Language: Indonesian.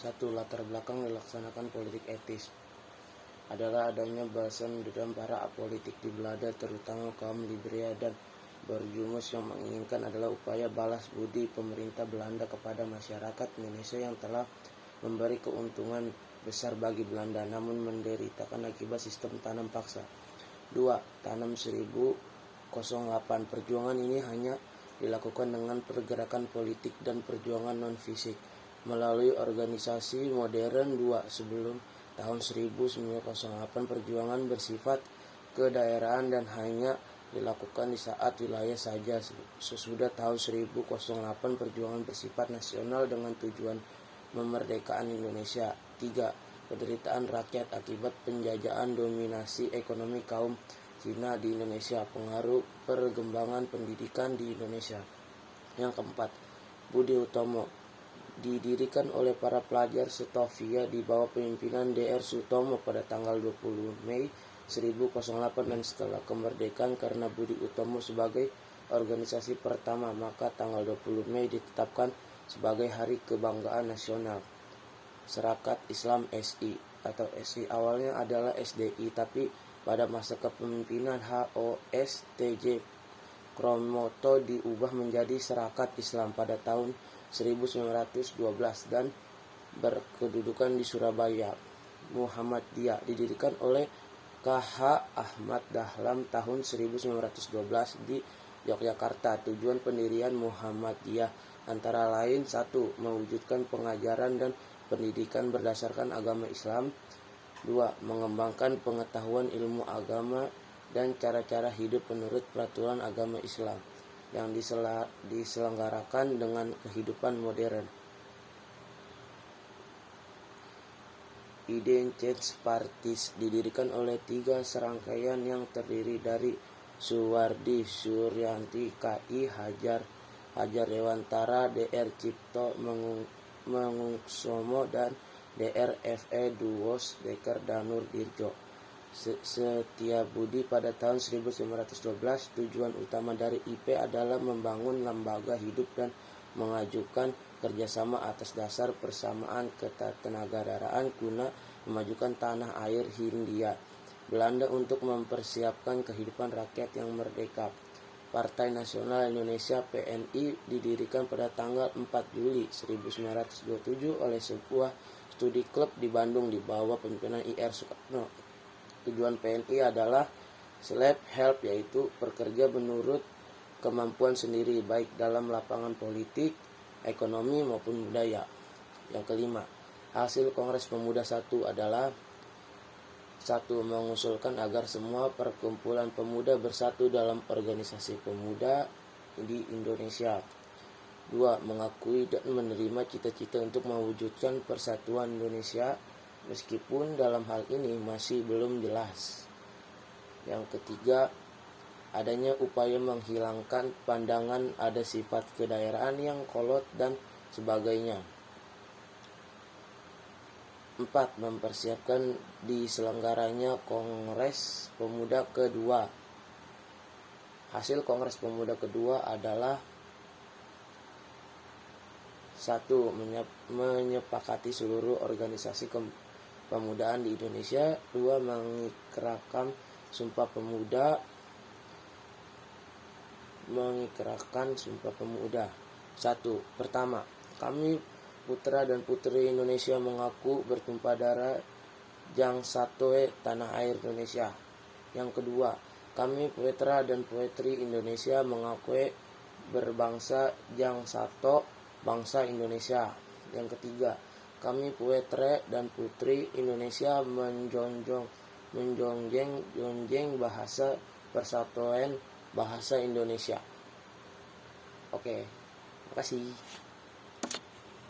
1. Latar belakang dilaksanakan politik etis adalah adanya bahasan dendam para apolitik di Belanda, terutama kaum Liberia dan berjumus yang menginginkan adalah upaya balas budi pemerintah Belanda kepada masyarakat Indonesia yang telah memberi keuntungan besar bagi Belanda, namun menderitakan akibat sistem tanam paksa. 2. Tanam 1008. Perjuangan ini hanya dilakukan dengan pergerakan politik dan perjuangan non-fisik melalui organisasi modern. 2. Sebelum tahun 1908 perjuangan bersifat kedaerahan dan hanya dilakukan di saat wilayah saja. Sesudah tahun 1908 perjuangan bersifat nasional dengan tujuan memerdekakan Indonesia. 3. Penderitaan rakyat akibat penjajahan dominasi ekonomi kaum Cina di Indonesia, pengaruh perkembangan pendidikan di Indonesia. Yang keempat, Budi Utomo didirikan oleh para pelajar Setovia di bawah pemimpinan Dr. Sutomo pada tanggal 20 Mei 1908 dan setelah kemerdekaan karena Budi Utomo sebagai organisasi pertama, maka tanggal 20 Mei ditetapkan sebagai Hari Kebanggaan Nasional. Serakat Islam SI atau SI awalnya adalah SDI, tapi pada masa kepemimpinan HOSTJ Kromoto diubah menjadi Serakat Islam pada tahun 1912 dan berkedudukan di Surabaya. Muhammadiyah didirikan oleh KH Ahmad Dahlan tahun 1912 di Yogyakarta. Tujuan pendirian Muhammadiyah antara lain 1. Mewujudkan pengajaran dan pendidikan berdasarkan agama Islam. 2. Mengembangkan pengetahuan ilmu agama dan cara-cara hidup menurut peraturan agama Islam yang diselenggarakan dengan kehidupan modern. Ide Change Parties didirikan oleh 3 serangkaian yang terdiri dari Suwardi Suryanti, KI Hajar Dewantara, Dr. Cipto Mangungsomo, dan Dr. F.E. Duwos Dekker Danur Dirjo. Setiabudi pada tahun 1912. Tujuan utama dari IP adalah membangun lembaga hidup dan mengajukan kerjasama atas dasar persamaan ketenagaraan guna memajukan tanah air Hindia Belanda untuk mempersiapkan kehidupan rakyat yang merdeka. Partai Nasional Indonesia PNI didirikan pada tanggal 4 Juli 1927 oleh sebuah studi klub di Bandung di bawah pimpinan IR Soekarno. Tujuan PNI adalah self-help, yaitu pekerja menurut kemampuan sendiri baik dalam lapangan politik, ekonomi maupun budaya. Yang kelima, hasil Kongres Pemuda 1 adalah 1. Mengusulkan agar semua perkumpulan pemuda bersatu dalam organisasi pemuda di Indonesia. 2. Mengakui dan menerima cita-cita untuk mewujudkan persatuan Indonesia meskipun dalam hal ini masih belum jelas. Yang ketiga, adanya upaya menghilangkan pandangan ada sifat kedaerahan yang kolot dan sebagainya. 4. Mempersiapkan diselenggaranya Kongres Pemuda kedua. Hasil Kongres Pemuda kedua adalah 1. Menyepakati seluruh organisasi kepemudaan di Indonesia. 2. Mengikrarkan Sumpah Pemuda. 1. Pertama, kami putra dan putri Indonesia mengaku bertumpah darah Jang Satoe tanah air Indonesia. Yang kedua, kami putra dan putri Indonesia mengakui berbangsa Jang Sato bangsa Indonesia. Yang ketiga, kami putra dan putri Indonesia menjonjeng bahasa persatuan bahasa Indonesia. Oke, makasih.